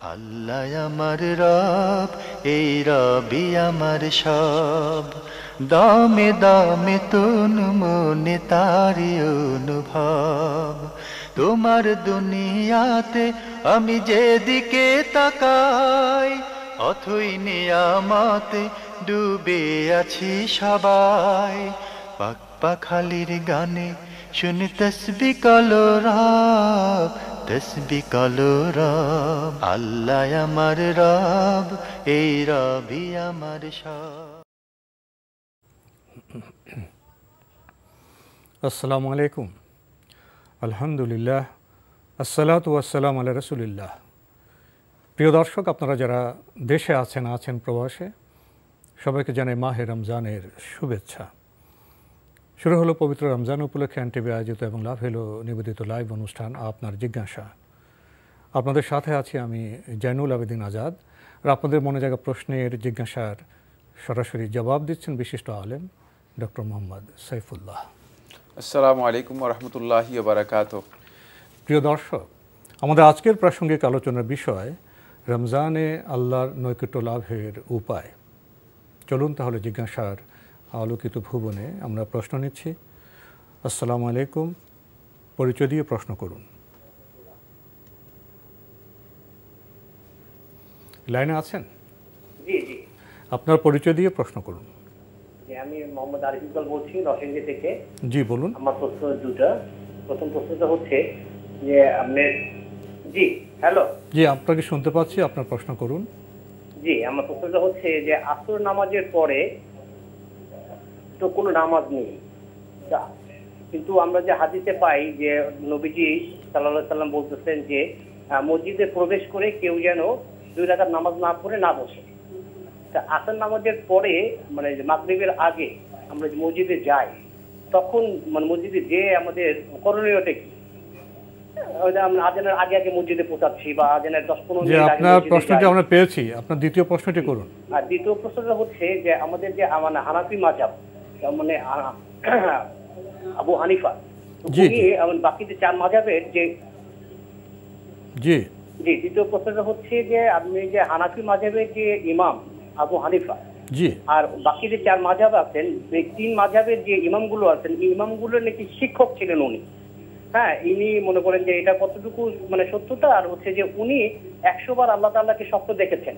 আল্লাহ আমার রব, এই রবি আমার সব, দামে দামে তন মনে তারি অনুভব। তোমার দুনিয়াতে আমি যেদিকে তাকাই, অথই নিয়ামতে ডুবে আছি সবাই। পাক পাখালির গানে শুনি তসবি কলো রব, তসবি কলো রব। আল্লাহ আমার রব, এই রবি আমার সব। আসসালামু আলাইকুম। আলহামদুলিল্লাহ, আসসালাতু ওয়াসসালামু আলা রাসূলিল্লাহ। প্রিয় দর্শক, আপনারা যারা দেশে আছেন প্রবাসে, সবাইকে জানাই মাহে রমজানের শুভেচ্ছা। শুরু হলো পবিত্র রমজান উপলক্ষে এনটিভি আয়োজিত এবং লাভ হলো নিবেদিত লাইভ অনুষ্ঠান আপনার জিজ্ঞাসা। আপনাদের সাথে আছি আমি জয়নুল আবেদিন আজাদ, আর আপনাদের মনে জায়গা প্রশ্নের জিজ্ঞাসার সরাসরি জবাব দিচ্ছেন বিশিষ্ট আলেম ডক্টর মোহাম্মদ সাইফুল্লাহ। আসসালামু আলাইকুম ওয়া রাহমাতুল্লাহি ওয়া বারাকাতুহু। প্রিয় দর্শক, আমাদের আজকের প্রাসঙ্গিক আলোচনার বিষয় রমজানে আল্লাহর নৈকট্য লাভের উপায়। চলুন তাহলে জিজ্ঞাসার আলোকিত ভুবনে আমরা প্রশ্ন নিচ্ছি। আসসালামু আলাইকুম, পরিচয় দিয়ে প্রশ্ন করুন। লাইনে আছেন? জি জি, আপনার পরিচয় দিয়ে প্রশ্ন করুন। আমি মোহাম্মদ আরিফ ইকবাল বলছি নরসিংদী থেকে। জি বলুন। আমার প্রশ্ন দুটা। প্রথম প্রশ্নটা হচ্ছে যে আপনি, জি হ্যালো, জি আপনাকে শুনতে পাচ্ছি, আপনার প্রশ্ন করুন। জি আমার প্রশ্নটা হচ্ছে যে আসর নামাজের পরে তো কোনো নামাজ নেই, কিন্তু আমরা যে হাদিসে পাই যে নবীজি সাল্লাল্লাহু আলাইহি সাল্লাম বলতেছেন যে মসজিদে প্রবেশ করে কেউ যেন 2 রাকাত নামাজ না পড়ে না বসে। তা আসর নামাজের পরে মানে মাগরিবের আগে আমরা মসজিদে যাই, তখন মানে মসজিদে যে আমাদের করণীয়টা কি? আমরা আজানের আগে আগে মসজিদে পৌঁছাচ্ছি বা আজানের 10-15 যে মিনিট আগে আপনার মসজিদে প্রশ্নটি যাই। আমরা পেয়েছি, আপনার দ্বিতীয় প্রশ্নটি করুন। আর দ্বিতীয় প্রশ্নটা হচ্ছে যে আমাদের যে মানে হানাফি মাযহাব, মানে আবু হানিফা, জি, উনি বাকি যে 4 মাযহাবের যে, জি জি দ্বিতীয় প্রশ্নটা হচ্ছে যে আপনি যে হানাফি মাযহাবের যে ইমাম আবু হানিফা, জি আর বাকি যে 4 মাযহাব আছেন, এই 3 মাযহাবের যে ইমামগুলো আছেন, এই ইমামগুলো নাকি শিক্ষক ছিলেন উনি। হ্যাঁ, ইনি মনে করেন যে এটা কতটুকু মানে সত্যতা, আর হচ্ছে যে উনি 100 বার আল্লাহ তাআলাকে স্বপ্ন দেখেছেন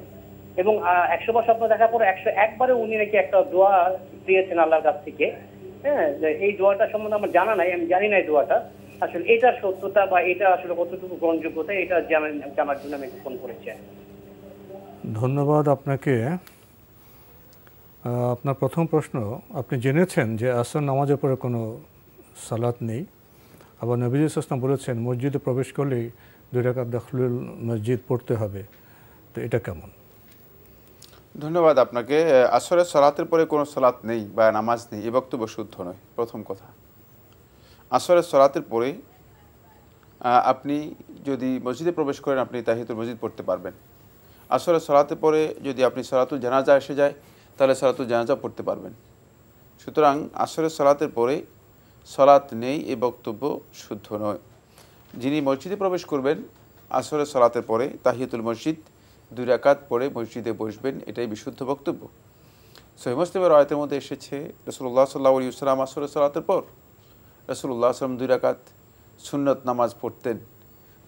এবং 100 বার স্বপ্ন দেখার পর 101 বারে উনি নাকি একটা দোয়া দিয়েছেন আল্লাহর কাছ থেকে। হ্যাঁ, এই দোয়াটা সম্বন্ধে আমার জানা নাই, আমি জানি না এই দোয়াটা আসলে এটা সত্যতা বা এটা আসলে কতটুকু গ্রহণযোগ্যতা, এটা জানার জন্য আমি ফোন করেছি। ধন্যবাদ আপনাকে। আপনার প্রথম প্রশ্ন, আপনি জেনেছেন যে আসর নামাজের পরে কোনো সালাত নেই, আবার নবী সাল্লাল্লাহু আলাইহি ওয়াসাল্লাম বলেছেন মসজিদে প্রবেশ করলেই 2 রাকাত দাখলুল মসজিদ পড়তে হবে, তো এটা কেমন? ধন্যবাদ আপনাকে। আসরের সালাতের পরে কোনো সালাত নেই বা নামাজ নেই, এ বক্তব্য শুদ্ধ নয়। প্রথম কথা, আসরের সালাতের পরে আপনি যদি মসজিদে প্রবেশ করেন, আপনি তাহিয়াতুল মসজিদ পড়তে পারবেন। আসরের সালাতের পরে যদি আপনি সালাতুল জানাজা এসে যায়, তাহলে সালাতুল জানাজা পড়তে পারবেন। সুতরাং আসরের সালাতের পরে সালাত নেই, এ বক্তব্য শুদ্ধ নয়। যিনি মসজিদে প্রবেশ করবেন আসরের সালাতের পরে তাহিয়াতুল মসজিদ 2 রাকাত পড়ে মসজিদে বসবেন, এটাই বিশুদ্ধ বক্তব্য। সহিহ মুসলিমের রাওয়ায়াতের মধ্যে এসেছে রাসূলুল্লাহ সাল্লাল্লাহু আলাইহি ওয়াসাল্লাম আসরের সালাতের পর রাসূলুল্লাহ সাল্লাল্লাহু আলাইহি ওয়াসাল্লাম 2 রাকাত সুন্নত নামাজ পড়তেন।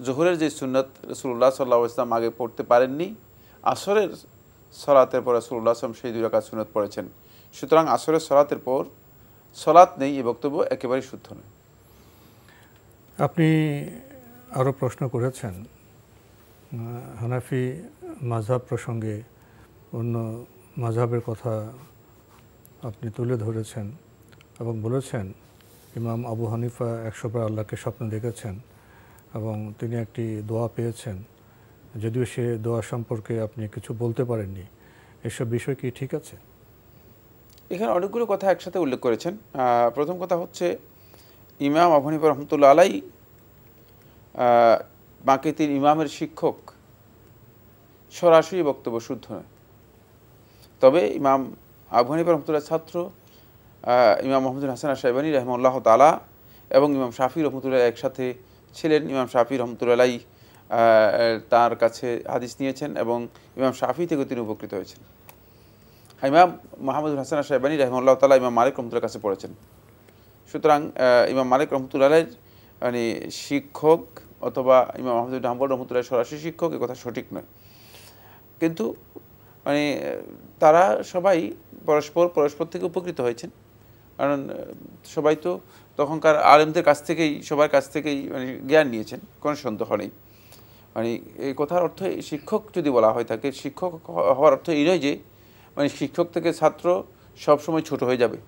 জোহরের যে সুন্নত রাসূলুল্লাহ সাল্লাল্লাহু আলাইহি ওয়াসাল্লাম আগে পড়তে পারেননি, আসরের সালাতের পর রাসূলুল্লাহ সাল্লাল্লাহু আলাইহি ওয়াসাল্লাম সেই 2 রাকাত সুন্নত পড়েছেন। সুতরাং আসরের সালাতের পর সালাত নেই, এই বক্তব্য একেবারেই শুদ্ধ নয়। আপনি আরও প্রশ্ন করেছেন হানাফি মাযহাব প্রসঙ্গে, অন্য মাযহাবের কথা আপনি তুলে ধরেছেন এবং বলেছেন ইমাম আবু হানিফা 100 বার আল্লাহকে স্বপ্ন দেখেছেন এবং তিনি একটি দোয়া পেয়েছেন, যদিও সে দোয়া সম্পর্কে আপনি কিছু বলতে পারেননি। এসব বিষয় কি ঠিক আছে? এখানে অনেকগুলো কথা একসাথে উল্লেখ করেছেন। প্রথম কথা হচ্ছে ইমাম আবু হানিফা রহমতুল্লাহ আলাইহি বাকি 3 ইমামের শিক্ষক, সরাসরি বক্তব্য শুদ্ধ নয়। তবে ইমাম আবু হানিফা রহমতুল্লাহ ছাত্র ইমাম মুহাম্মদ হাসান আশ-শাইবানী রাহিমাহুল্লাহ তাআলা এবং ইমাম শাফি রহমতুল্লাহ একসাথে ছিলেন। ইমাম শাফি রহমতুল্লাহ আলাইহি তার কাছে হাদিস নিয়েছেন এবং ইমাম শাফি থেকে তিনি উপকৃত হয়েছেন। ইমাম মুহাম্মদ হাসান শাইবানী রাহিমাহুল্লাহ তাআলা ইমাম মালিক রহমতুল্লাহর কাছে পড়েছেন। সুতরাং ইমাম মালিক রহমতুল্লাহের মানে শিক্ষক অথবা ইমাম আহমদ ইবনে হাম্বল রহমতুল্লাহ সরাসরি শিক্ষক, এ কথা সঠিক নয়। কিন্তু মানে তারা সবাই পরস্পর থেকে উপকৃত হয়েছেন, কারণ সবাই তো তখনকার আলেমদের কাছ থেকেই, সবার কাছ থেকেই মানে জ্ঞান নিয়েছেন, কোনো সন্দেহ নেই। মানে এই কথার অর্থ, শিক্ষক যদি বলা হয় থাকে, শিক্ষক হওয়ার অর্থ এই নয় যে মানে শিক্ষক থেকে ছাত্র সবসময় ছোট হয়ে যাবে।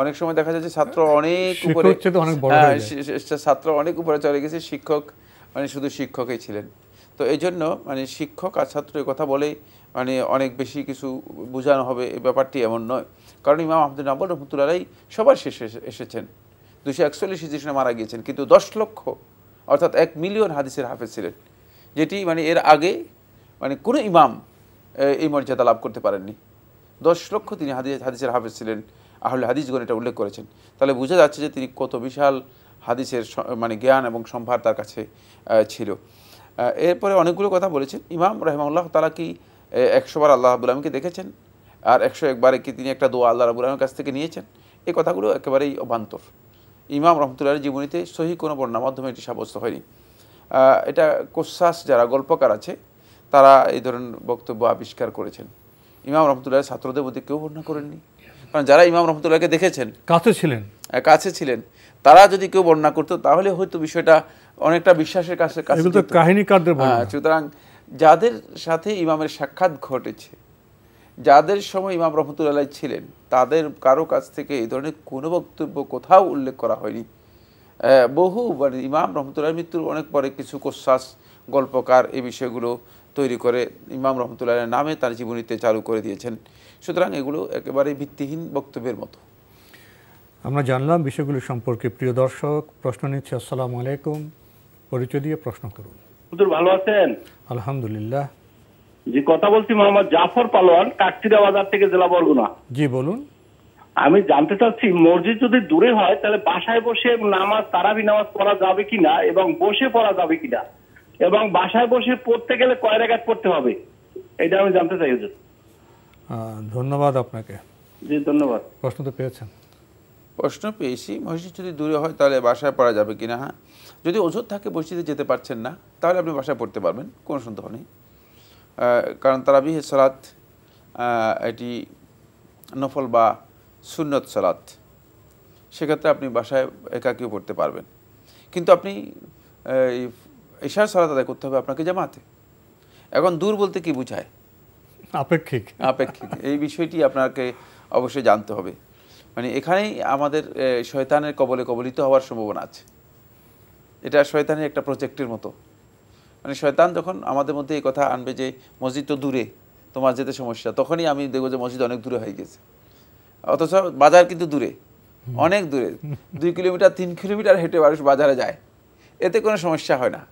অনেক সময় দেখা যায় যে ছাত্র অনেক উপরে, ছাত্র অনেক উপরে চলে গেছে, শিক্ষক মানে শুধু শিক্ষকই ছিলেন। তো এই জন্য মানে শিক্ষক আর ছাত্র এই কথা বলে মানে অনেক বেশি কিছু বোঝানো হবে, এই ব্যাপারটি এমন নয়। কারণ ইমাম আহমদ ইবনে হাম্বল রহমতুল্লাহ আলাইহি সবার শেষে এসেছেন, 241 হিজরি মারা গিয়েছেন, কিন্তু 10 লক্ষ অর্থাৎ 1 মিলিয়ন হাদিসের হাফেজ ছিলেন, যেটি মানে এর আগে মানে কোনো ইমাম এই মর্যাদা লাভ করতে পারেননি। 10 লক্ষ তিনি হাদিসের হাফেজ ছিলেন, আহলে হাদিসগণ এটা উল্লেখ করেছেন। তাহলে বোঝা যাচ্ছে যে তিনি কত বিশাল হাদিসের মানে জ্ঞান এবং সম্ভার তার কাছে ছিল। এরপরে অনেকগুলো কথা বলেছেন। ইমাম রাহিমাহুল্লাহ তাআলা কি 100 বার আল্লাহ রাব্বুল আলামিনকে দেখেছেন, আর 101 বারে কি তিনি একটা দোয়া আল্লাহ রাব্বুল আলামিনের কাছ থেকে নিয়েছেন? এই কথাগুলো একেবারেই অবান্তর। ইমাম রহমতুল্লাহর জীবনীতে সহিহ কোনো বর্ণনার মাধ্যমে এটি সাব্যস্ত হয়নি। এটা কোসাস যারা গল্পকার আছে তারা এই ধরনের বক্তব্য আবিষ্কার করেছেন। ইমাম রহমতুল্লাহের ছাত্রদের মধ্যে কেউ বর্ণনা করেননি, কারণ যারা ইমাম রহমতুল্লাহকে দেখেছেন, কাছে ছিলেন, তারা যদি কেউ বর্ণনা করতো তাহলে হয়তো বিষয়টা অনেকটা বিশ্বাসের কাছে। সুতরাং যাদের সাথে ইমামের সাক্ষাৎ ঘটেছে, যাদের সময় ইমাম রহমতুল্লাহ ছিলেন, তাদের কারো কাছ থেকে এই ধরনের কোনো বক্তব্য কোথাও উল্লেখ করা হয়নি। বহু মানে ইমাম রহমতুল্লাহ মৃত্যুর অনেক পরে কিছু কোসাস গল্পকার এই বিষয়গুলো তৈরি করে ইমাম রহমতুল্লাহের নামে তার জীবনীতে চালু করে দিয়েছেন। সুতরাং এগুলো একেবারে ভিত্তিহীন বক্তব্যের মতো। আমরা জানলাম বিষয়গুলো সম্পর্কে। প্রিয় দর্শক, প্রশ্ন নিচ্ছে। আসসালামু আলাইকুম, পরিচয় দিয়ে প্রশ্ন করুন। হুজুর ভালো আছেন? আলহামদুলিল্লাহ। জি, কথা বলছি মোহাম্মদ জাফর পালোয়ান, কাকচিড়া বাজার থেকে, জেলা বরগুনা। জি বলুন। আমি জানতে চাচ্ছি, মসজিদ যদি দূরে হয় তাহলে বাসায় বসে নামাজ, তারাবি নামাজ পড়া যাবে কিনা এবং বসে পড়া যাবে কিনা, এবং বাসায় বসে পড়তে গেলে কয় রাকাত পড়তে হবে, এটা আমি জানতে চাই হুজুর। ধন্যবাদ আপনাকে। জি ধন্যবাদ। প্রশ্ন তো পেয়েছেন? প্রশ্ন পেয়েছি। মসজিদ যদি দূরে হয় তাহলে বাসায় পড়া যাবে কিনা? হ্যাঁ, যদি ওজর থাকে মসজিদে যেতে পারছেন না তাহলে আপনি বাসায় পড়তে পারবেন, কোনো সন্দেহ নেই। কারণ তারাবিহের সালাত এটি নফল বা সুন্নত সালাত, সেক্ষেত্রে আপনি বাসায় একাকিও পড়তে পারবেন। কিন্তু আপনি ইশার সালাত আদায় করতে হবে আপনাকে জামাতে। এখন দূর বলতে কি বোঝায়? আপেক্ষিক। এই বিষয়টি আপনাকে অবশ্যই জানতে হবে। মানে এখানেই আমাদের শয়তানের কবলিত হওয়ার সম্ভাবনা আছে। এটা শয়তানের একটা প্রজেক্টের মতো। মানে শয়তান যখন আমাদের মধ্যে এই কথা আনবে যে মসজিদ তো দূরে, তোমার যেতে সমস্যা, তখনই আমি দেখবো যে মসজিদ অনেক দূরে হয়ে গেছে, অথচ বাজার কিন্তু দূরে, অনেক দূরে, 2 কিলোমিটার 3 কিলোমিটার হেঁটে মানুষ বাজারে যায়, এতে কোনো সমস্যা হয় না।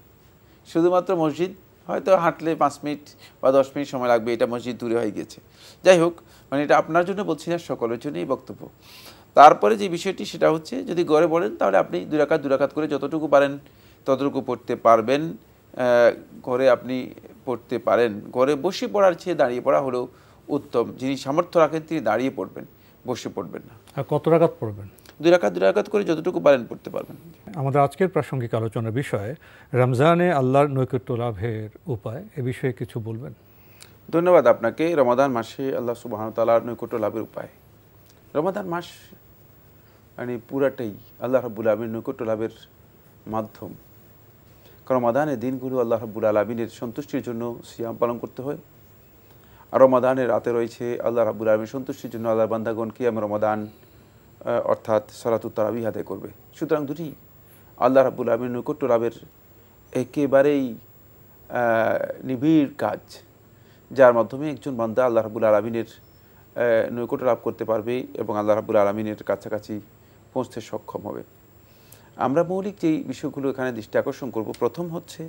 শুধুমাত্র মসজিদ হয়তো হাঁটলে 5 মিনিট বা 10 মিনিট সময় লাগবে, এটা মসজিদ দূরে হয়ে গেছে। যাই হোক, মানে এটা আপনার জন্য বলছি না, সকলের জন্যই বক্তব্য। তারপরে যে বিষয়টি সেটা হচ্ছে, যদি ঘরে পড়েন তাহলে আপনি 2 রাকাত করে যতটুকু পারেন ততটুকু পড়তে পারবেন, ঘরে আপনি পড়তে পারেন। ঘরে বসে পড়ার চেয়ে দাঁড়িয়ে পড়া হলেও উত্তম। যিনি সামর্থ্য রাখেন তিনি দাঁড়িয়ে পড়বেন, বসে পড়বেন না। আর কত রাকাত পড়বেন? 2 রাকাত করে যতটুকু পারেন পড়তে পারবেন। আমাদের আজকের প্রাসঙ্গিক আলোচনার বিষয় রমজানে আল্লাহর নৈকট্য লাভের উপায়, এ বিষয়ে কিছু বলবেন? ধন্যবাদ আপনাকে। রমাদান মাসে আল্লাহ সুবহানাহু ওয়া তাআলার নৈকট্য লাভের উপায়। রমাদান মাস মানে পুরাটাই আল্লাহ রাব্বুল আলামিনের নৈকট্য লাভের মাধ্যম। কারণ রমাদানের দিনগুলো আল্লাহ রাব্বুল আলামিনের সন্তুষ্টির জন্য সিয়াম পালন করতে হয়, আর রমাদানের রাতে রয়েছে আল্লাহ রাব্বুল আলামিনের সন্তুষ্টির জন্য আল্লাহর বান্দাগণ কিয়াম রমাদান অর্থাৎ সালাতুত তারাবিহ আদায় করবে। সুতরাং দুটি আল্লাহ রাব্বুল আলামিনের নৈকট্য লাভের একেবারেই নিবিড় কাজ, যার মাধ্যমে একজন বান্দা আল্লাহ রাব্বুল আলামিনের নৈকট্য লাভ করতে পারবে এবং আল্লাহ রাব্বুল আলামিনের কাছাকাছি পৌঁছতে সক্ষম হবে। আমরা মৌলিক যেই বিষয়গুলো এখানে দৃষ্টি আকর্ষণ করব, প্রথম হচ্ছে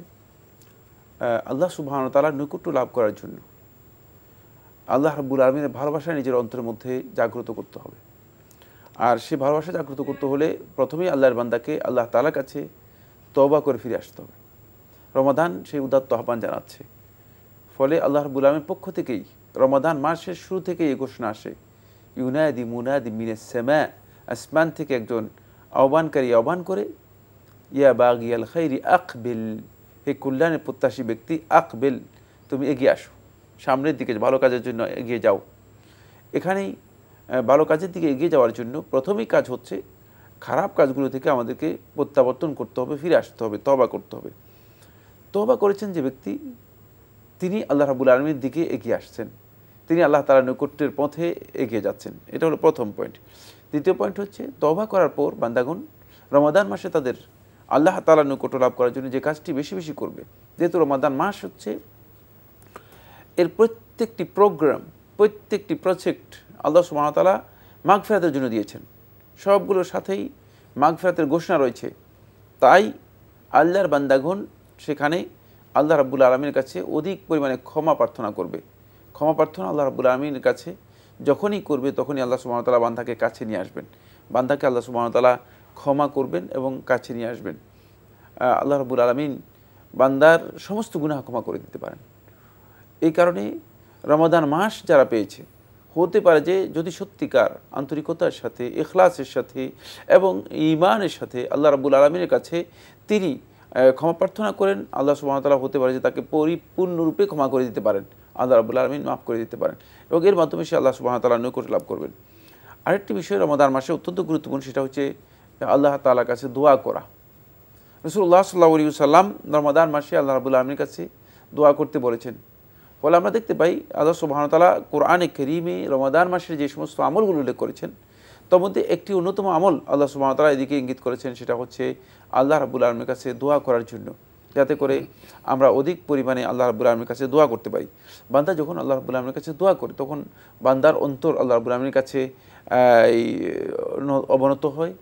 আল্লাহ সুবহানাহু ওয়া তাআলার নৈকট্য লাভ করার জন্য আল্লাহ রাব্বুল আলামিনের ভালোবাসা নিজের অন্তরের মধ্যে জাগ্রত করতে হবে। আর সে ভালোবাসা জাগ্রত করতে হলে প্রথমেই আল্লাহর বান্দাকে আল্লাহ তাআলার কাছে তওবা করে ফিরে আসতে হবে। রমাদান সেই উদাত্ত আহ্বান জানাচ্ছে। ফলে আল্লাহ রাব্বুল আলামিনের পক্ষ থেকেই রমাদান মাসের শুরু থেকেই এই ঘোষণা আসে, ইউনাদি মুনাদি মিনাস সামা, আসমান থেকে একজন আহ্বানকারী আহ্বান করে, ইয়া বাগিয়াল খাইরি আকবিল, হে কল্যাণের প্রত্যাশী ব্যক্তি, আকবিল, তুমি এগিয়ে আসো, সামনের দিকে ভালো কাজের জন্য এগিয়ে যাও। এখানেই ভালো কাজের দিকে এগিয়ে যাওয়ার জন্য প্রথমেই কাজ হচ্ছে খারাপ কাজগুলো থেকে আমাদেরকে প্রত্যাবর্তন করতে হবে, ফিরে আসতে হবে, তওবা করতে হবে। তওবা করেছেন যে ব্যক্তি, তিনি আল্লাহ রাব্বুল আলামিনের দিকে এগিয়ে আসছেন, তিনি আল্লাহ তাআলার নৈকট্যের পথে এগিয়ে যাচ্ছেন। এটা হলো প্রথম পয়েন্ট। দ্বিতীয় পয়েন্ট হচ্ছে, তওবা করার পর বান্দাগণ রমাদান মাসে তাদের আল্লাহ তাআলার নৈকট্য লাভ করার জন্য যে কাজটি বেশি বেশি করবে, যেহেতু রমাদান মাস হচ্ছে এর প্রত্যেকটি প্রোগ্রাম, প্রত্যেকটি প্রজেক্ট আল্লাহ সুবহানাহু ওয়া তাআলা মাগফিরাতের জন্য দিয়েছেন, সবগুলোর সাথেই মাগফিরাতের ঘোষণা রয়েছে। তাই আল্লাহর বান্দাগণ সেখানে আল্লাহ রাব্বুল আলামিনের কাছে অধিক পরিমাণে ক্ষমা প্রার্থনা করবে। ক্ষমা প্রার্থনা আল্লাহ রাব্বুল আলামিনের কাছে যখনই করবে, তখনই আল্লাহ সুবহানাহু ওয়া তাআলা বান্দাকে কাছে নিয়ে আসবেন, বান্দাকে আল্লাহ সুবহানাহু ওয়া তাআলা ক্ষমা করবেন এবং কাছে নিয়ে আসবেন। আল্লাহ রাব্বুল আলামিন বান্দার সমস্ত গুনাহ ক্ষমা করে দিতে পারেন। এই কারণে রমাদান মাস যারা পেয়েছে, হতে পারে যে যদি সত্যিকার আন্তরিকতার সাথে, ইখলাসের সাথে এবং ঈমানের সাথে আল্লাহ রাব্বুল আলামিনের কাছে তিনি ক্ষমা প্রার্থনা করেন, আল্লাহ সুবহানাহু ওয়া তাআলা হতে পারে যে তাকে পরিপূর্ণরূপে ক্ষমা করে দিতে পারেন, আল্লাহ রাব্বুল আলামিন মাফ করে দিতে পারেন এবং এর মাধ্যমে সে আল্লাহ সুবহানাহু ওয়া তাআলার নৈকট্য লাভ করবেন। আরেকটি বিষয় রমাদান মাসে অত্যন্ত গুরুত্বপূর্ণ, সেটা হচ্ছে আল্লাহ তাআলার কাছে দোয়া করা। রাসূলুল্লাহ সাল্লাল্লাহু আলাইহি ওয়াসাল্লাম রমাদান মাসে আল্লাহ রাব্বুল আলামিনের কাছে দোয়া করতে বলেছেন। ফলে আমরা দেখতে পাই আল্লাহ সুবহানাহু ওয়া তাআলা কোরআনে কারীমে রমাদান মাসের যে সমস্ত আমলগুলো উল্লেখ করেছেন, তার মধ্যে একটি অন্যতম আমল আল্লাহ সুবহানাহু ওয়া তাআলা এদিকে ইঙ্গিত করেছেন, সেটা হচ্ছে আল্লাহ রাব্বুল আলামিনের কাছে দোয়া করার জন্য, যাতে করে আমরা অধিক পরিমাণে আল্লাহ রাব্বুল আলামিনের কাছে দোয়া করতে পারি। বান্দা যখন আল্লাহ রাব্বুল আলামিনের কাছে দোয়া করে, তখন বান্দার অন্তর আল্লাহ রাব্বুল আলামিনের কাছে অবনত হয়,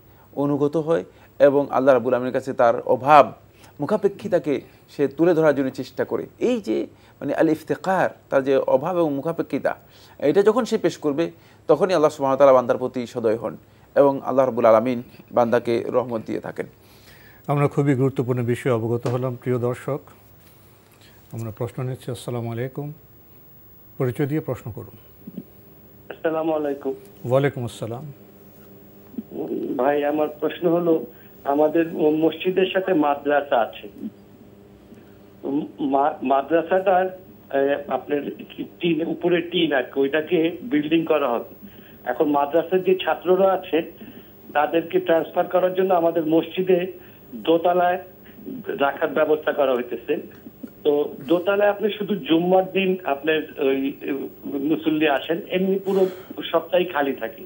অনুগত হয় এবং আল্লাহ রাব্বুল আলামিনের কাছে তার অভাব মুখাপেক্ষিতাকে সে তুলে ধরার জন্য চেষ্টা করে। এই যে মানে আল ইফতিকার, তার যে অভাব এবং মুখাপেক্ষিতা, এটা যখন সে পেশ করবে, তখনই আল্লাহ সুবহানাহু ওয়া তাআলা বান্দার প্রতি সদয় হন এবং আল্লাহ রাব্বুল আলামিন বান্দাকে রহমত দিয়ে থাকেন। আমরা খুবই গুরুত্বপূর্ণ বিষয়ে অবগত হলাম। প্রিয় দর্শক, আমরা প্রশ্ন নিচ্ছি। আসসালামু আলাইকুম, পরিচয় দিয়ে প্রশ্ন করুন। আসসালামু আলাইকুম। ওয়ালাইকুম আসসালাম। ভাই, আমার প্রশ্ন হলো, আমাদের মসজিদের সাথে মাদ্রাসা আছে, মাদ্রাসাটার আপনার টিন, উপরে টিন আর কি, ওইটাকে বিল্ডিং করা হবে। এখন মাদ্রাসার যে ছাত্ররা আছে তাদেরকে ট্রান্সফার করার জন্য আমাদের মসজিদে দোতলায় রাখার ব্যবস্থা করা হইতেছে। তো দোতলায় আপনি শুধু জুম্মার দিন আপনার ওই মুসল্লি আসেন, এমনি পুরো সপ্তাহে খালি থাকে।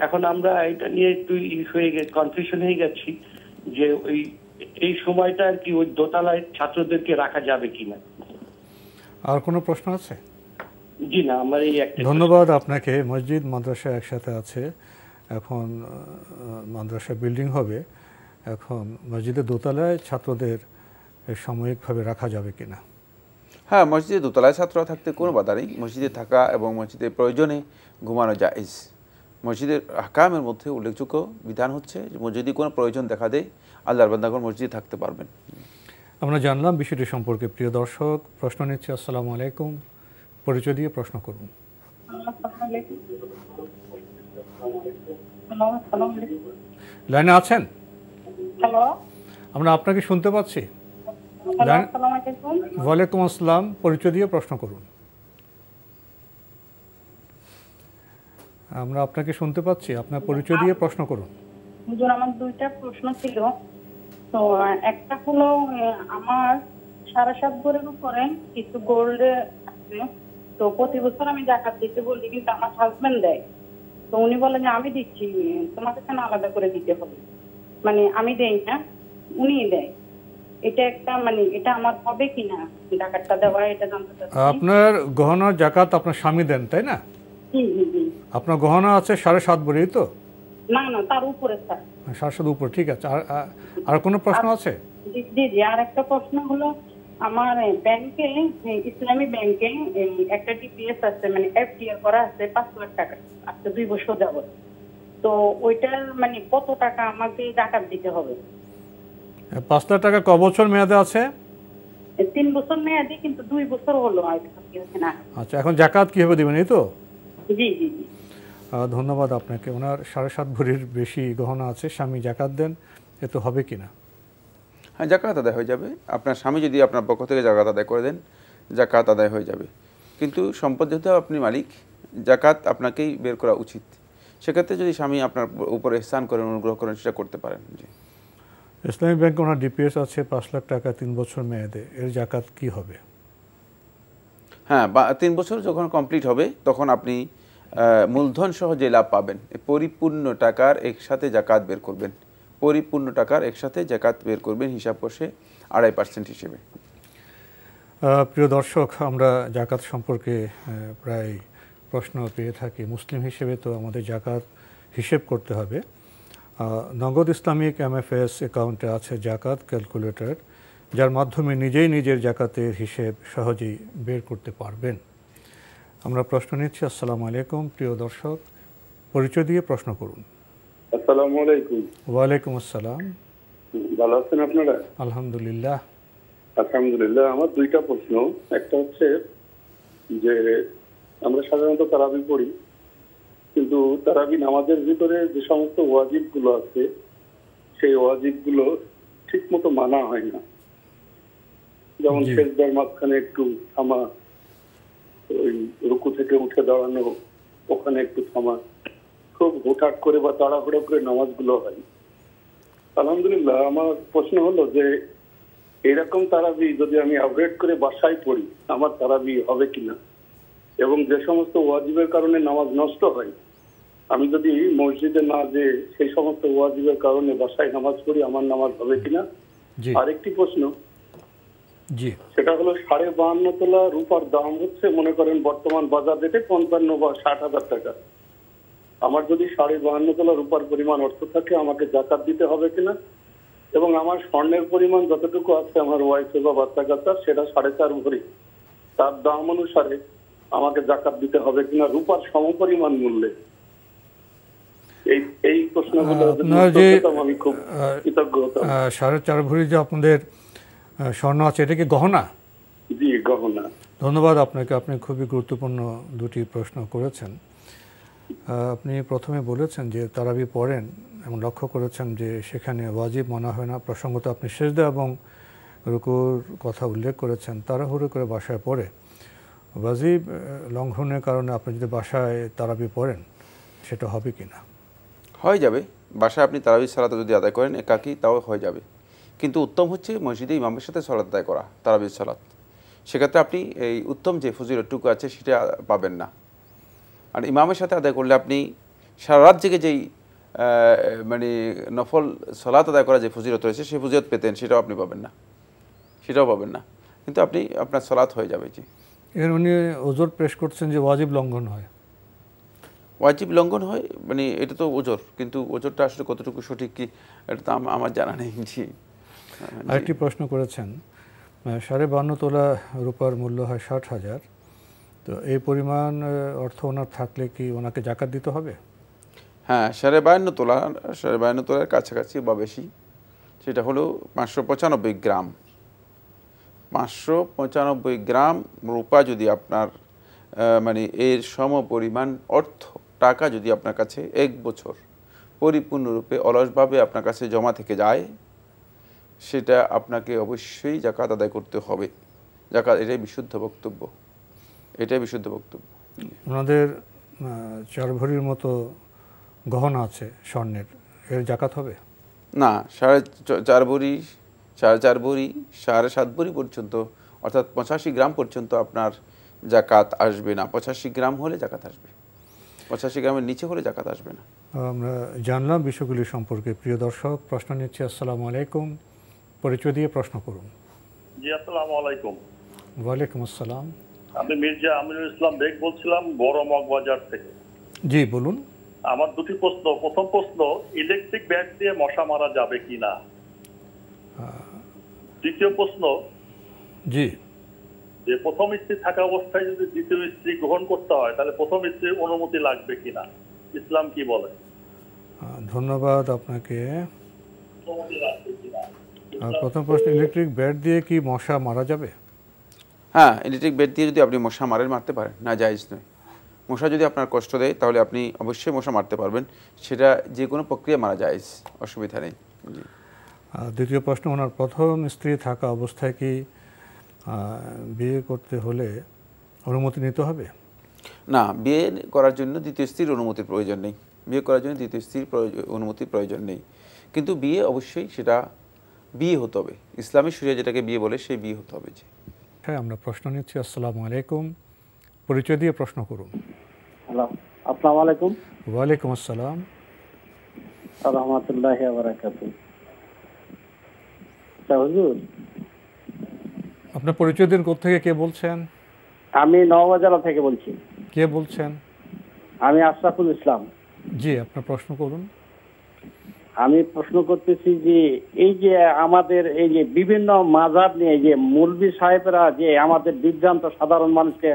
এখন আমরা এটা নিয়ে একটু কনফিউশন হয়ে গেছি যে ওই এই সময়টা আর কি ওই দোতলায় ছাত্রদেরকে রাখা যাবে কিনা। আর কোনো প্রশ্ন আছে? জি না, আমার এই একটা। ধন্যবাদ আপনাকে। মসজিদ মাদ্রাসা একসাথে আছে, এখন মাদ্রাসা বিল্ডিং হবে, এখন মসজিদের দোতলায় ছাত্রদের সাময়িকভাবে রাখা যাবে কিনা? হ্যাঁ, মসজিদে দোতলায় ছাত্ররা থাকতে কোনো বাধা নেই। মসজিদে থাকা এবং মসজিদের প্রয়োজনে ঘুমানো জায়েজ। মসজিদের আহকামের মধ্যে উল্লেখযোগ্য বিধান হচ্ছে যদি কোনো প্রয়োজন দেখা দেয়, আল্লাহর বান্দাগণ মসজিদে থাকতে পারবেন। আমরা জানলাম বিষয়টি সম্পর্কে। প্রিয় দর্শক, প্রশ্ন নিচ্ছি। আসসালামু আলাইকুম, পরিচয় দিয়ে প্রশ্ন করুন। লাইনে আছেন? হ্যালো, আমরা আপনাকে শুনতে পাচ্ছি। ওয়ালাইকুম আসসালাম, পরিচয় দিয়ে প্রশ্ন করুন। আমরা আপনাকে শুনতে পাচ্ছি, আপনার পরিচয় দিয়ে প্রশ্ন করুন। হুজুর, আমার দুইটা প্রশ্ন ছিল। তো একটা হলো, আমার 7.5 ভরের উপরে কিছু গোল্ড আছে, তো প্রতি বছর আমি জাকাত দিতে বলি, কিন্তু আমার হাজবেন্ড দেয়। তো উনি বলে যে আমি দিচ্ছি, তোমাকে কেন আলাদা করে দিতে হবে, মানে আমি দেই না, উনিই দেয়। এটা একটা মানে এটা আমার হবে কিনা জাকাতটা দেওয়া, এটা জানতে চাচ্ছি। আপনার গহনার জাকাত আপনার স্বামী দেন, তাই না? জি জি জি। আপনার গহনা আছে 7.5 ভরি, তো? না না, তার উপরে স্যার। 7.5 উপর, ঠিক আছে। আর কোনো প্রশ্ন আছে? জি জি জি। আর একটা প্রশ্ন হলো, আমার ব্যাংকে, ইসলামী ব্যাংকে একটা টিপিএস আছে, মানে এফডিআর করা আছে 5 লাখ টাকা, আজকে 2 বছর যাবত। তো ওইটার মানে কত টাকা আমাকে জাকাত দিতে হবে? 5 লাখ টাকা ক বছর মেয়াদে আছে? 3 বছর মেয়াদি, কিন্তু 2 বছর হলো না। আচ্ছা, এখন জাকাত কীভাবে দেবেন, এই তো? জি জি জি। ধন্যবাদ আপনাকে। ওনার 7.5 ভরির বেশি গহনা আছে, স্বামী জাকাত দেন, এ তো হবে কিনা? হ্যাঁ, জাকাত আদায় হয়ে যাবে। আপনার স্বামী যদি আপনার পক্ষ থেকে জাকাত আদায় করে দেন, জাকাত আদায় হয়ে যাবে। কিন্তু সম্পদ যেহেতু আপনি মালিক, জাকাত আপনাকেই বের করা উচিত। সেক্ষেত্রে যদি স্বামী আপনার উপর ইহসান করেন, অনুগ্রহ করেন, সেটা করতে পারেন। জি। ইসলামী ব্যাংকে ওনার ডিপিএস আছে 5 লাখ টাকা, 3 বছর মেয়াদে, এর জাকাত কি হবে? হ্যাঁ, 3 বছর যখন কমপ্লিট হবে তখন আপনি মূলধন সহ যে লাভ পাবেন, পরিপূর্ণ টাকার একসাথে জাকাত বের করবেন। পরিপূর্ণ টাকার একসাথে জাকাত বের করবেন, হিসাব করছে 2.5% হিসেবে। প্রিয় দর্শক, আমরা জাকাত সম্পর্কে প্রায় প্রশ্ন পেয়ে থাকি। মুসলিম হিসেবে তো আমাদের জাকাত হিসেব করতে হবে। নগদ ইসলামিক MFS অ্যাকাউন্টে আছে জাকাত ক্যালকুলেটর, যার মাধ্যমে নিজেই নিজের জাকাতের হিসেব সহজেই বের করতে পারবেন। আমরা প্রশ্ন নিচ্ছি। আসসালামু আলাইকুম প্রিয় দর্শক, পরিচয় দিয়ে প্রশ্ন করুন। আসসালামু আলাইকুম। ওয়ালাইকুম আসসালাম। ভালো আছেন আপনারা? আলহামদুলিল্লাহ। আলহামদুলিল্লাহ। আমার 2টা প্রশ্ন। একটা হচ্ছে যে আমরা সাধারণত তারাবি পড়ি, কিন্তু তারাবি নামাজের ভিতরে যে সমস্ত ওয়াজিবগুলো আছে সেই ওয়াজিবগুলো ঠিক মতো মানা হয় না। যেমন সেজদার মাঝখানে একটু থামা, ওই রুকু থেকে উঠে দাঁড়ানো, ওখানে একটু থামা, খুব হুটহাট করে বা তাড়াহুড়ো করে নামাজগুলো হয়। আলহামদুলিল্লাহ, আমার প্রশ্ন হলো যে এরকম তারাবি যদি আমি আপগ্রেড করে বাসায় পড়ি, আমার তারাবি হবে কিনা, এবং যে সমস্ত ওয়াজিবের কারণে নামাজ নষ্ট হয়, আমি যদি মসজিদে না যে সেই সমস্ত ওয়াজিবের কারণে বাসায় নামাজ পড়ি, আমার নামাজ হবে কিনা। আরেকটি প্রশ্ন, সেটা হলো 52.5 তোলা রূপার দাম হচ্ছে মনে করেন বর্তমান বাজার রেটে 55 বা 60,000 টাকা। আমার যদি 52.5 তোলা রূপার পরিমাণ অর্থ থাকে, আমাকে জাকাত দিতে হবে কিনা, এবং আমার স্বর্ণের পরিমাণ যতটুকু আছে আমার ওয়াইফে বা বাচ্চা কাচ্চা, সেটা 4.5 ভরি, তার দাম অনুসারে আমাকে জাকাত দিতে হবে কিনা রূপার সমপরিমাণ মূল্যে। এই প্রশ্নগুলো আমি খুব কৃতজ্ঞ হতাম। 4.5 ভরি যে আপনাদের স্বর্ণ আছে, এটা কি গহনা? জি, গহনা। ধন্যবাদ আপনাকে, আপনি খুবই গুরুত্বপূর্ণ 2টি প্রশ্ন করেছেন। আপনি প্রথমে বলেছেন যে তারাবি পড়েন এবং লক্ষ্য করেছেন যে সেখানে ওয়াজিব মানা হয় না। প্রসঙ্গত আপনি সেজদা এবং রুকুর কথা উল্লেখ করেছেন। তাড়াহুড়ো করে বাসায় পড়ে ওয়াজিব লঙ্ঘনের কারণে আপনি যদি বাসায় তারাবি পড়েন, সেটা হবে কি না? হয়ে যাবে। বাসায় আপনি তারাবি সালাত যদি আদায় করেন একাকী, তাও হয়ে যাবে। কিন্তু উত্তম হচ্ছে মসজিদে ইমামের সাথে সালাত আদায় করা, তারাবির সালাত। সেক্ষেত্রে আপনি এই উত্তম যে ফজিলতটুকু আছে সেটা পাবেন না। আর ইমামের সাথে আদায় করলে আপনি সারা রাত জেগে যেই মানে নফল সালাত আদায় করা যে ফজিলত রয়েছে সেই ফজিলত পেতেন, সেটাও আপনি পাবেন না, সেটাও পাবেন না। কিন্তু আপনি আপনার সালাত হয়ে যাবে। জি। এর উনি ওজোর পেশ করছেন যে ওয়াজিব লঙ্ঘন হয়। ওয়াজিব লঙ্ঘন হয় মানে এটা তো ওজোর, কিন্তু ওজোরটা আসলে কতটুকু সঠিক কি এটা তো আমার জানা নেই। জি। আরেকটি প্রশ্ন করেছেন, 52.5 তোলা রূপার মূল্য হয় 60,000, তো এই পরিমাণ অর্থ ওনার থাকলে কি ওনাকে জাকাত দিতে হবে? হ্যাঁ, 52.5 তোলা, 52.5 তোলার কাছাকাছি বা বেশি, সেটা হলো 595 গ্রাম। 595 গ্রাম রূপা যদি আপনার মানে এর সম পরিমাণ অর্থ টাকা যদি আপনার কাছে 1 বছর পরিপূর্ণরূপে অলসভাবে আপনার কাছে জমা থেকে যায়, সেটা আপনাকে অবশ্যই জাকাত আদায় করতে হবে। জাকাত, এটাই বিশুদ্ধ বক্তব্য, এটাই বিশুদ্ধ বক্তব্য। ওনাদের 4 ভরির মতো গহনা আছে স্বর্ণের, এর জাকাত হবে না? 4.5 ভরি, 4.5 ভরি, 7.5 ভরি পর্যন্ত, অর্থাৎ 85 গ্রাম পর্যন্ত আপনার জাকাত আসবে না। 85 গ্রাম হলে জাকাত আসবে, 85 গ্রামের নিচে হলে জাকাত আসবে না। আমরা জানলাম বিষয়গুলি সম্পর্কে। প্রিয় দর্শক, প্রশ্ন নিচ্ছি। আসসালামু আলাইকুম, পরিচয় দিয়ে প্রশ্ন করুন। জি, আসসালামু আলাইকুম। ওয়ালাইকুম আসসালাম। আমি মির্জা আমিনুল ইসলাম বেগ বলছিলাম, বড় মগবাজার থেকে। জি, বলুন। আমার 2টি প্রশ্ন। প্রথম প্রশ্ন, ইলেকট্রিক ব্যাট দিয়ে মশা মারা যাবে কি না? দ্বিতীয় প্রশ্ন, জি, যে প্রথম স্ত্রী থাকা অবস্থায় যদি দ্বিতীয় স্ত্রী গ্রহণ করতে হয়, তাহলে প্রথম স্ত্রীর অনুমতি লাগবে কিনা, ইসলাম কি বলে? ধন্যবাদ আপনাকে। প্রথম প্রশ্ন, ইলেকট্রিক ব্যাট দিয়ে কি মশা মারা যাবে? হ্যাঁ, ইলেকট্রিক ব্যাট দিয়ে যদি আপনি মশা মারতে পারেন, না জায়েজ নয়। মশা যদি আপনার কষ্ট দেয় তাহলে আপনি অবশ্যই মশা মারতে পারবেন, সেটা যে কোনো প্রক্রিয়া মারা জায়েজ, অসুবিধা নেই। জি। দ্বিতীয় প্রশ্ন, ওনার প্রথম স্ত্রী থাকা অবস্থায় কি বিয়ে করতে হলে অনুমতি নিতে হবে? না, বিয়ে করার জন্য দ্বিতীয় স্ত্রীর অনুমতির প্রয়োজন নেই। বিয়ে করার জন্য দ্বিতীয় স্ত্রীর অনুমতির প্রয়োজন নেই, কিন্তু বিয়ে অবশ্যই সেটা বিয়ে হতে হবে, ইসলামী শরিয়া যেটাকে বিয়ে বলে সেই বিয়ে হতে হবে। হ্যাঁ, আমরা প্রশ্ন নিচ্ছি। আসসালামু আলাইকুম, পরিচয় দিয়ে প্রশ্ন করুন। হ্যালো, আসসালামু আলাইকুম। ওয়ালাইকুম আসসালাম রাহমাতুল্লাহি ওয়া বারাকাতুহু। হুজুর, আপনার পরিচয় দিন, কোথা থেকে কে বলছেন? আমি নওগাঁ থেকে বলছি। কে বলছেন? আমি আশরাফুল ইসলাম। জি, আপনার প্রশ্ন করুন। আমি প্রশ্ন করতেছি যে এই যে আমাদের এই যে বিভিন্ন মাযহাব নিয়ে যে মৌলভী সাহেবরা যে আমাদের বিভ্রান্ত সাধারণ মানুষকে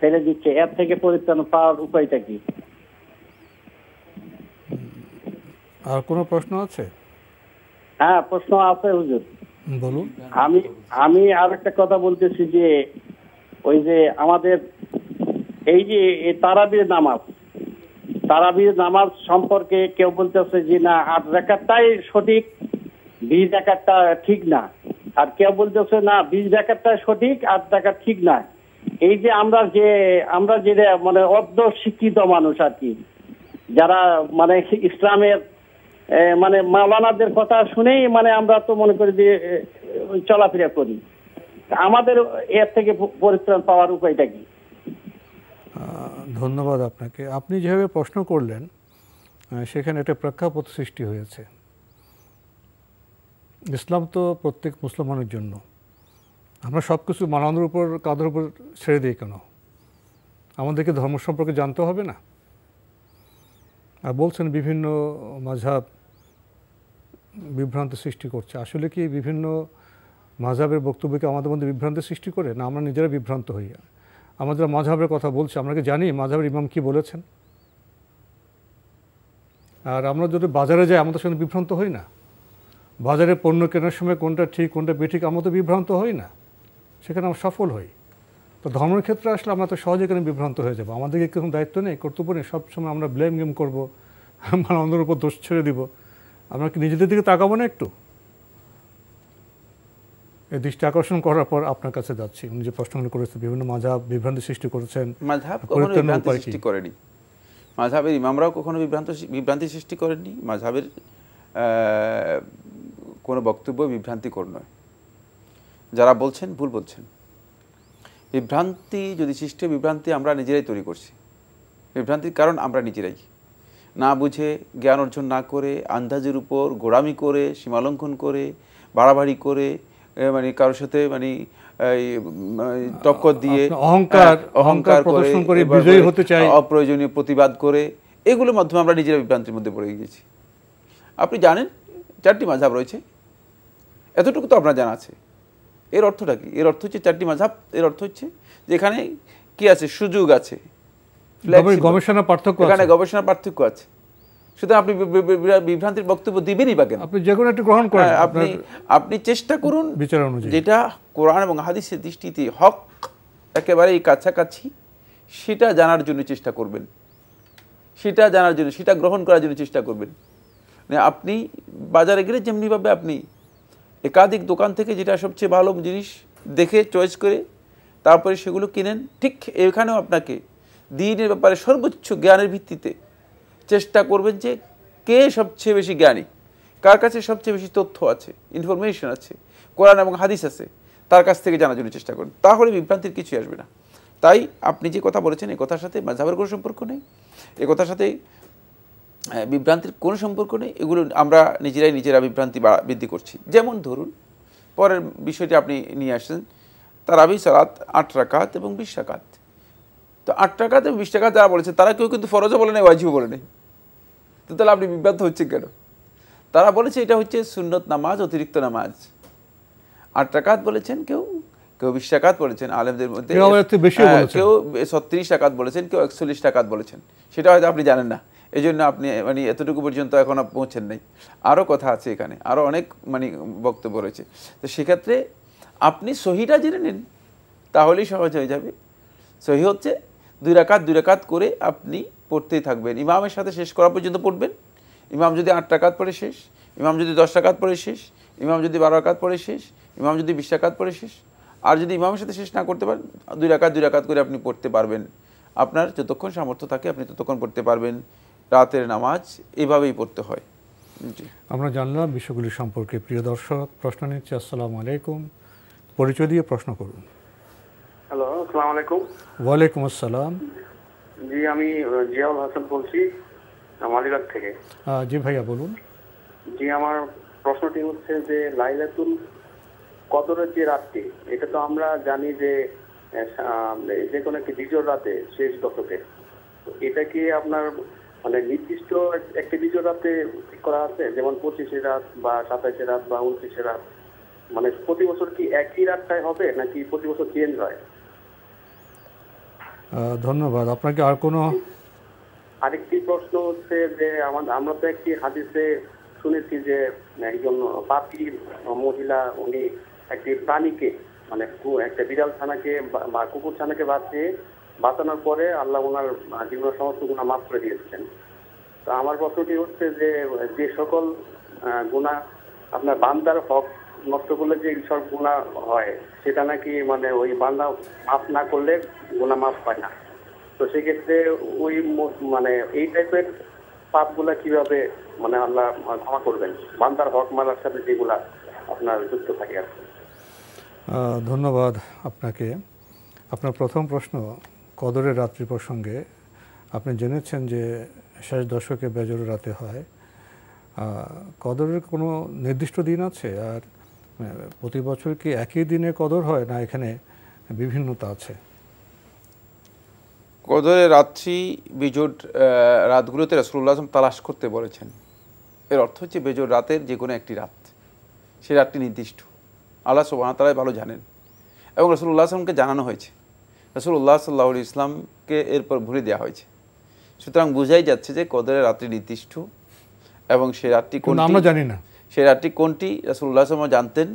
ফেলে দিচ্ছে, এর থেকে পরিত্রাণ পাওয়ার উপায়টা কি? আর কোনো প্রশ্ন আছে? হ্যাঁ, প্রশ্ন আছে হুজুর, বলুন। আমি আর একটা কথা বলতেছি যে ওই যে আমাদের এই যে তারাবির নামাজ সম্পর্কে কেউ বলতেছে যে না 8 রাকাতটাই সঠিক, 20 রাকাতটা ঠিক না, আর কেউ বলতেছে না 20 রাকাতটাই সঠিক, 8 রাকাত ঠিক না। এই যে আমরা যে মানে অর্ধ শিক্ষিত মানুষ আর কি, যারা মানে ইসলামের মানে মাওলানাদের কথা শুনেই মানে আমরা তো মনে করি যে চলাফেরা করি, আমাদের এর থেকে পরিত্রাণ পাওয়ার উপায়টা কি? ধন্যবাদ আপনাকে। আপনি যেভাবে প্রশ্ন করলেন সেখানে একটা প্রেক্ষাপট সৃষ্টি হয়েছে। ইসলাম তো প্রত্যেক মুসলমানের জন্য, আমরা সব কিছু মানবের উপর কাঁধের উপর ছেড়ে দিই কেন? আমাদেরকে ধর্ম সম্পর্কে জানতে হবে না? আর বলছেন বিভিন্ন মাযহাব বিভ্রান্তি সৃষ্টি করছে। আসলে কি বিভিন্ন মাযহাবের বক্তব্যকে আমাদের মধ্যে বিভ্রান্তি সৃষ্টি করে, না আমরা নিজেরা বিভ্রান্ত হই? আমাদের মাযহাবের কথা বলছি, আমরা কি জানি মাযহাবের ইমাম কি বলেছেন? আর আমরা যদি বাজারে যাই আমাদের সঙ্গে বিভ্রান্ত হই না? বাজারে পণ্য কেনার সময় কোনটা ঠিক কোনটা বেঠিক আমরা তো বিভ্রান্ত হই না, সেখানে আমরা সফল হই। তো ধর্মের ক্ষেত্রে আসলে আমরা তো সহজে এখানে বিভ্রান্ত হয়ে যাবো। আমাদেরকে কোনো দায়িত্ব নেই, কর্তব্য নেই, সবসময় আমরা ব্লেম গেম করবো, অন্যের উপর দোষ ছেড়ে দিব। আমরা কি নিজেদের দিকে তাকাবো না একটু? এই দৃষ্টি আকর্ষণ করার পর আপনার কাছে যাচ্ছি। উনি যে প্রশ্নগুলো করেছেন, বিভিন্ন মাযহাব বিভ্রান্তি সৃষ্টি করেছেন। মাযহাব কখনো বিভ্রান্তি সৃষ্টি করেনি, মাযহাবের ইমামরাও কখনো বিভ্রান্তি সৃষ্টি করেননি। মাযহাবের কোনো বক্তব্য বিভ্রান্তিকর নয়। যারা বলছেন ভুল বলছেন। বিভ্রান্তি যদি সৃষ্টি, বিভ্রান্তি আমরা নিজেরাই তৈরি করছি। বিভ্রান্তির কারণ আমরা নিজেরাই, না বুঝে, জ্ঞান অর্জন না করে, আন্দাজের উপর গোড়ামি করে, সীমালঙ্ঘন করে, বাড়াবাড়ি করে, মানে কারোর সাথে মানে টক্কর দিয়ে অহংকার করে বিজয়ী হতে চাই, অপ্রয়োজনীয় প্রতিবাদ করে, এগুলোর মাধ্যমে আমরা নিজেরা বিভ্রান্তির মধ্যে পড়ে গিয়েছি। আপনি জানেন 4টি মাযহাব রয়েছে, এতটুকু তো আপনার জানা আছে। এর অর্থটা কি? এর অর্থ হচ্ছে 4টি মাযহাব, এর অর্থ হচ্ছে যেখানে কি আছে, সুযোগ আছে, গবেষণার পার্থক্য আছে। সুতরাং আপনি বিভ্রান্তির বক্তব্য দিবেনই বা কেন? আপনি যে কোনো একটা গ্রহণ করেন, আপনি চেষ্টা করুন যেটা কোরআন এবং হাদিসের দৃষ্টিতে হক একেবারেই কাছাকাছি, সেটা জানার জন্য চেষ্টা করবেন, সেটা জানার জন্য, সেটা গ্রহণ করার জন্য চেষ্টা করবেন। আপনি বাজারে গেলে যেমনিভাবে আপনি একাধিক দোকান থেকে যেটা সবচেয়ে ভালো জিনিস দেখে চয়েস করে তারপরে সেগুলো কিনেন, ঠিক এখানেও আপনাকে দ্বীনের ব্যাপারে সর্বোচ্চ জ্ঞানের ভিত্তিতে চেষ্টা করবেন যে কে সবচেয়ে বেশি জ্ঞানী, কার কাছে সবচেয়ে বেশি তথ্য আছে, ইনফরমেশন আছে, কোরআন এবং হাদিস আছে, তার কাছ থেকে জানার জন্য চেষ্টা করুন। তাহলে বিভ্রান্তির কিছুই আসবে না। তাই আপনি যে কথা বলেছেন, এই কথার সাথে মাযহাবের কোনো সম্পর্ক নেই, এই কথার সাথে বিভ্রান্তির কোনো সম্পর্ক নেই। এগুলো আমরা নিজেরা বিভ্রান্তি বৃদ্ধি করছি। যেমন ধরুন, পরের বিষয়টি আপনি নিয়ে আসছেন, তারাবি সালাত 8 রাকাত এবং 20 রাকাত। তো 8 রাকাত এবং 20 রাকাত যারা বলেছে তারা কেউ কিন্তু ফরজও বলে নেই, ওয়াজিবও বলে নেই। তো তাহলে আপনি বিভ্রান্ত হচ্ছেন কেন? তারা বলেছে এটা হচ্ছে সুন্নত নামাজ, অতিরিক্ত নামাজ। 8 রাকাত বলেছেন কেউ কেউ 20 রাকাত পড়েছেন আলেমদের মধ্যে, কেউ 36 রাকাত বলেছেন, কেউ 41 রাকাত বলেছেন, সেটা হয়তো আপনি জানেন না, এই জন্য আপনি মানে এতটুকু পর্যন্ত এখন পৌঁছেন নাই। আরও কথা আছে এখানে, আরও অনেক মানে বক্তব্য রয়েছে। তো সেক্ষেত্রে আপনি সহিটা জেনে নিন, তাহলেই সহজ হয়ে যাবে। সহি হচ্ছে 2 রাকাত করে আপনি পড়তেই থাকবেন, ইমামের সাথে শেষ করা পর্যন্ত পড়বেন। ইমাম যদি 8 রাকাত পড়ে শেষ, ইমাম যদি 10 রাকাত পড়ে শেষ, ইমাম যদি 12 রাকাত পড়ে শেষ, ইমাম যদি 20 রাকাত পড়ে শেষ। আর যদি ইমামের সাথে শেষ না করতে পারেন, 2 রাকাত করে আপনি পড়তে পারবেন। আপনার যতক্ষণ সামর্থ্য থাকে আপনি ততক্ষণ পড়তে পারবেন। রাতের নামাজ এভাবেই পড়তে হয়। আমরা জানলাম বিষয়গুলি সম্পর্কে। প্রিয় দর্শক, প্রশ্ন নিচ্ছে। আসসালামু আলাইকুম, পরিচয় দিয়ে প্রশ্ন করুন। হ্যালো, আসসালামু আলাইকুম। ওয়ালাইকুম আসসালাম। জি, আমি জিয়াউল হাসান বলছি মালিবাগ থেকে। জি ভাইয়া বলুন। জি, আমার প্রশ্নটি হচ্ছে যে লাইলাতুল কদরের যে রাতটি, এটা তো আমরা জানি যে যে কোনো একটি বিজোড় রাতে, শেষ দশকে, এটা কি আপনার মানে নির্দিষ্ট একটি বিজোড় রাতে করা আছে, যেমন 25 রাত বা 27 রাত বা 29 রাত, মানে প্রতি বছর কি একই রাতটাই হবে নাকি প্রতি বছর চেঞ্জ হয়? ধন্যবাদ। আপনাকে আর কোনো আরেকটি প্রশ্ন হচ্ছে যে আমরা তো একটি হাদিসে শুনেছি যে একজন পাপী মহিলা, উনি একটি প্রাণীকে মানে একটা বিড়াল ছানাকে বা কুকুর ছানাকে বাঁচানোর পরে আল্লাহ ওনার জীবনের সমস্ত গুনাহ মাফ করে দিয়েছেন। তো আমার প্রশ্নটি হচ্ছে যে যে সকল গুনাহ আপনার বান্দার হক নষ্ট করলে যে সব গুনাহ হয়, সেটা নাকি মানে ওই বান্দা মাফ না করলে গুনাহ মাফ পায় না। তো সেক্ষেত্রে ওই মানে এই টাইপের পাপগুলা কিভাবে মানে আল্লাহ ক্ষমা করবেন, বান্দার হক মানার সাথে যেগুলা আপনার যুক্ত থাকে? ধন্যবাদ আপনাকে। আপনার প্রথম প্রশ্ন কদরের রাত্রি প্রসঙ্গে। আপনি জেনেছেন যে শেষ দশকে বেজোড় রাতে হয়। কদরের কোনো নির্দিষ্ট দিন আছে? আর প্রতি বছর কি একই দিনে কদর হয়, না এখানে বিভিন্নতা আছে? কদরের রাত্রি বিজোড় রাতগুলোতে রাসূলুল্লাহ তালাশ করতে বলেছেন। এর অর্থ হচ্ছে বেজোড় রাতের যে কোনো একটি রাত, সেই রাতটি নির্দিষ্ট, আল্লাহ সুবহানাহু ওয়া তাআলা ভালো জানেন এবং রাসূলুল্লাহ সাল্লামকে জানানো হয়েছে। রাসূলুল্লাহ সাল্লাল্লাহু আলাইহি ইসলামকে এরপর ভুলে দেওয়া হয়েছে। সুতরাং বোঝাই যাচ্ছে যে কদরের রাত্রি নির্দিষ্ট এবং সেই রাতটি কোনটি আমরা জানি না, সেই রাতটি কোনটি রাসূলুল্লাহ সাল্লাল্লাহু আলাইহি জানতেন,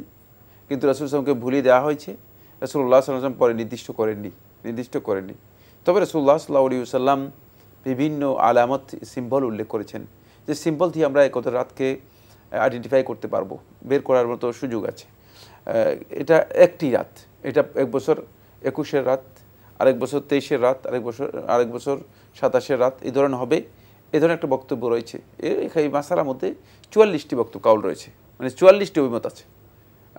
কিন্তু রাসূল সাল্লামকে ভুলে দেওয়া হয়েছে। রাসূলুল্লাহ সাল্লাল্লাহু আলাইহি পরে নির্দিষ্ট করেননি। তবে রাসূলুল্লাহ সাল্লাল্লাহু আলাইহি ওয়াসাল্লাম বিভিন্ন আলামত, সিম্বল উল্লেখ করেছেন, যে সিম্বল দিয়ে আমরা এই কদর রাতকে আইডেন্টিফাই করতে পারবো, বের করার মতো সুযোগ আছে। এটা একটি রাত, এটা এক বছর 21-এর রাত, আরেক বছর 23-এর রাত, আরেক বছর 27-এর রাত, এই ধরনের হবে। এই ধরনের একটা বক্তব্য রয়েছে। এই মাসালার মধ্যে 44টি বক্তব্য কাউল রয়েছে, মানে 44টি অভিমত আছে।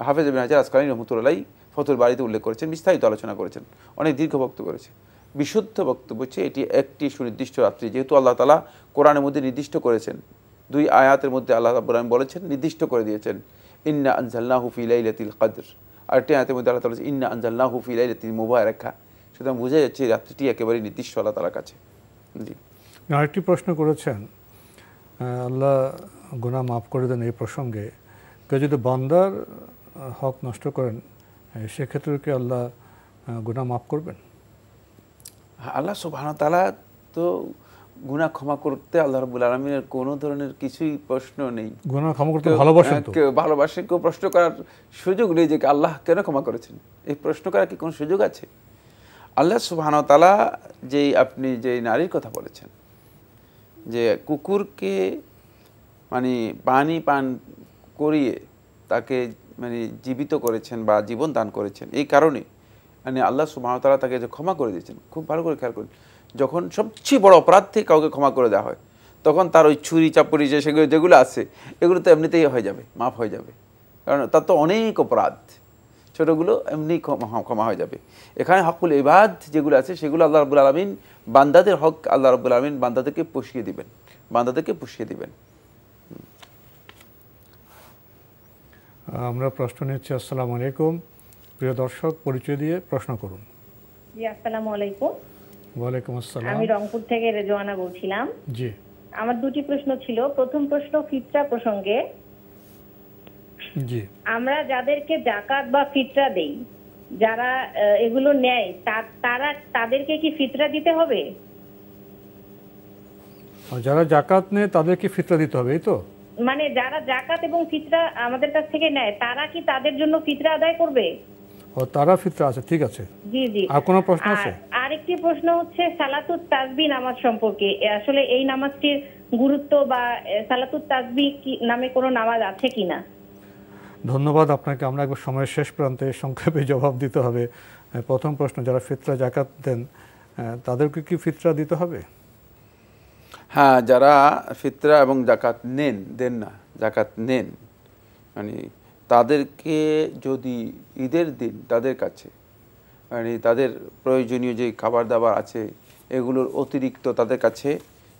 হাফেজ ইবনে হাজার আসকালানী রাহমাতুল্লাহ ফতুল বারীতে উল্লেখ করেছেন, বিস্তারিত আলোচনা করেছেন, অনেক দীর্ঘ বক্তব্য করেছে। বিশুদ্ধ বক্তব্য হচ্ছে এটি একটি সুনির্দিষ্ট রাত্রি, যেহেতু আল্লাহ তাআলা কোরআনের মধ্যে নির্দিষ্ট করেছেন, 2 আয়াতের মধ্যে আল্লাহ রাব্বুল আলামিন বলেছেন, নির্দিষ্ট করে দিয়েছেন, ইন্না আনজালনাহু ফি লাইলাতিল কদর। আরেকটি আয়াতের মধ্যে আল্লাহ তাআলা বলেছেন, ইন্না আনজালনাহু ফি লাইলাতিল মুবারাকা। সুতরাং বোঝা যাচ্ছে এই রাত্রিটি একেবারে নির্দিষ্ট আল্লাহ তাআলার কাছে। জি, আরেকটি প্রশ্ন করেছেন, আল্লাহ গুনাহ মাফ করে দেন এই প্রসঙ্গে। কেউ যদি বান্দার হক নষ্ট করেন, সেক্ষেত্রে কি আল্লাহ গুনাহ মাফ করবেন? আল্লাহ সুবহানাহু ওয়া তাআলা তো গুনাহ ক্ষমা করতে আল্লাহ রাব্বুল আলামিনের কোনো ধরনের কিছুই প্রশ্ন নেই। গুনাহ ক্ষমা করতে ভালোবাসেন, তো ভালোবাসেন, কেউ প্রশ্ন করার সুযোগ নেই যে আল্লাহ কেন ক্ষমা করেছেন, এই প্রশ্ন করার কি কোনো সুযোগ আছে? আল্লাহ সুবহানাহু ওয়া তাআলা আপনি যে নারীর কথা বলেছেন, যে কুকুরকে মানে পানি পান করিয়ে তাকে মানে জীবিত করেছেন বা জীবন দান করেছেন, এই কারণে মানে আল্লাহ সুবহানাহু ওয়া তাআলা তাকে যে ক্ষমা করে দিয়েছেন। খুব ভালো করে খেয়াল করুন, যখন সবচেয়ে বড় অপরাধ থেকে কাউকে ক্ষমা করে দেওয়া হয়, তখন তার ওই ছুরি চাপুরি যেগুলো আছে, এগুলো তো এমনিতেই হয়ে যাবে, মাফ হয়ে যাবে, কারণ তার তো অনেক অপরাধ, ছোটোগুলো এমনি ক্ষমা হয়ে যাবে। এখানে হকুল ইবাদ যেগুলো আছে, সেগুলো আল্লাহ রাব্বুল আলামিন বান্দাদের হক, আল্লাহ রাব্বুল আলামিন বান্দাদেরকে পুষিয়ে দিবেন। আমরা প্রশ্ন নিচ্ছি। আসসালামু আলাইকুম, প্রিয় দর্শক, পরিচয় দিয়ে প্রশ্ন করুন। জি, আসসালামু আলাইকুম। ওয়ালাইকুম আসসালাম। আমি রংপুর থেকে রেজওয়ানা বলছিলাম। জি, আমার 2টি প্রশ্ন ছিল। প্রথম প্রশ্ন ফিতরা প্রসঙ্গে। জি, আমরা যাদেরকে যাকাত বা ফিতরা দেই, যারা এগুলো নেয় তাদেরকে কি ফিতরা দিতে হবে? যারা জাকাত নেয় তাদেরকে ফিতরা দিতে হবে, এই তো? মানে যারা জাকাত এবং ফিতরা আমাদের কাছ থেকে নেয় তারা কি তাদের জন্য ফিতরা আদায় করবে? ও, তারা ফিতরা আছে, ঠিক আছে। জি জি। আর কোনো প্রশ্ন আছে? আরেকটি প্রশ্ন হচ্ছে সালাতুত তাসবিহ নামাজ সম্পর্কে। আসলে এই নামাজটির গুরুত্ব বা সালাতুত তাসবিহ নামে কোনো নামাজ আছে কিনা? ধন্যবাদ আপনাকে। আমরা একবার সময়ের শেষ প্রান্তে সংক্ষেপে জবাব দিতে হবে। প্রথম প্রশ্ন, যারা ফিতরা জাকাত দেন তাদেরকে কি ফিতরা দিতে হবে? হ্যাঁ, যারা ফিতরা এবং জাকাত দেন না, জাকাত নেন, মানে তাদেরকে যদি ঈদের দিন তাদের কাছে মানে তাদের প্রয়োজনীয় যে খাবার দাবার আছে এগুলোর অতিরিক্ত তাদের কাছে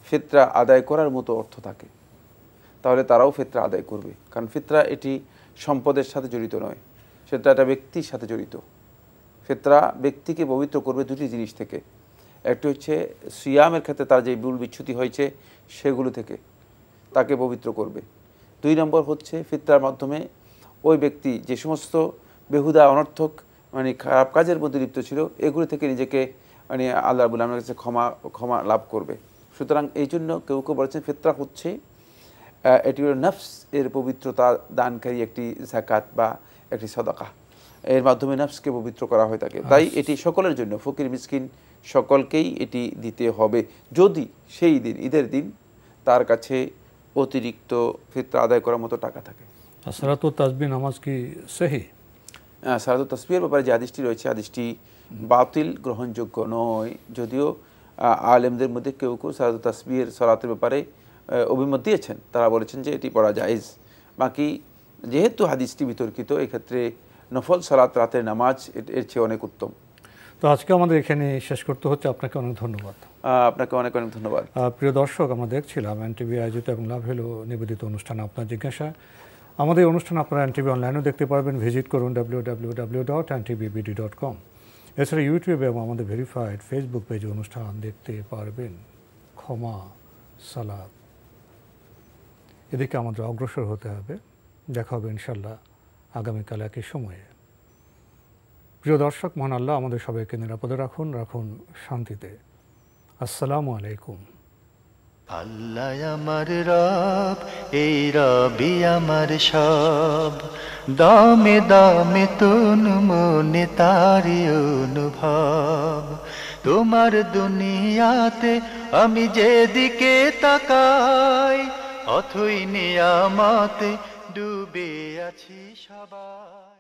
ফিতরা আদায় করার মতো অর্থ থাকে, তাহলে তারাও ফিতরা আদায় করবে। কারণ ফিতরা এটি সম্পদের সাথে জড়িত নয়, সেটা একটা ব্যক্তির সাথে জড়িত। ফিতরা ব্যক্তিকে পবিত্র করবে দুটি জিনিস থেকে। একটি হচ্ছে সিয়ামের ক্ষেত্রে তার যে ভুল বিচ্যুতি হয়েছে সেগুলো থেকে তাকে পবিত্র করবে। 2 নম্বর হচ্ছে ফিতরার মাধ্যমে ওই ব্যক্তি যে সমস্ত বেহুদা অনর্থক মানে খারাপ কাজের মধ্যে লিপ্ত ছিল এগুলো থেকে নিজেকে মানে আল্লাহ রাব্বুল আলামিনের কাছে ক্ষমা লাভ করবে। সুতরাং এই জন্য কেউ কেউ বলেছেন ফিতরা হচ্ছে এটি হলো নফস এর পবিত্রতা দানকারী একটি যাকাত বা একটি সাদাকা, এর মাধ্যমে নফসকে পবিত্র করা হয়ে থাকে। তাই এটি সকলের জন্য, ফকির মিসকিন সকলকেই এটি দিতে হবে যদি সেই দিন ঈদের দিন তার কাছে অতিরিক্ত ফিতরা আদায় করার মতো টাকা থাকে। সালাতুত তাসবিহ নামাজ কি সহি? সালাতুত তাসবিহের ব্যাপারে যে হাদিসটি রয়েছে হাদিসটি বাতিল, গ্রহণযোগ্য নয়। যদিও আলেমদের মধ্যে কেউ কেউ সালাতুত তাসবিহের সালাতের ব্যাপারে অভিমত দিয়েছেন, তারা বলেছেন যে এটি পড়া জায়েজ। বাকি যেহেতু হাদিসটি বিতর্কিত, এক্ষেত্রে নফল সালাত, রাতের নামাজ এর চেয়ে অনেক উত্তম। তো আজকে আমাদের এখানে শেষ করতে হচ্ছে। আপনাকে অনেক ধন্যবাদ। আপনাকে অনেক অনেক ধন্যবাদ। প্রিয় দর্শক, আমরা দেখছিলাম এনটিভি আয়োজিত এবং লাভ হলো নিবেদিত অনুষ্ঠান আপনার জিজ্ঞাসা। আমাদের অনুষ্ঠান আপনারা এনটিভি অনলাইনেও দেখতে পারবেন, ভিজিট করুন www.ntvbd.com। এছাড়া ইউটিউবে এবং আমাদের ভেরিফাইড ফেসবুক পেজে অনুষ্ঠান দেখতে পারবেন। ক্ষমা, সালাত, এদিকে আমাদের অগ্রসর হতে হবে। দেখা হবে ইনশাল্লাহ আগামীকাল একই সময়ে। প্রিয় দর্শক, মহান আল্লাহ আমাদের সবাইকে নিরাপদে রাখুন শান্তিতে। আসসালামু আলাইকুম। আল্লাহ আমার রব, এই রবি আমার সব, দামে দামে তুন মনে তারি অনুভব। তোমার দুনিয়াতে আমি যেদিকে তাকাই, অথই নিয়ামতে ডুবে আছি সবাই।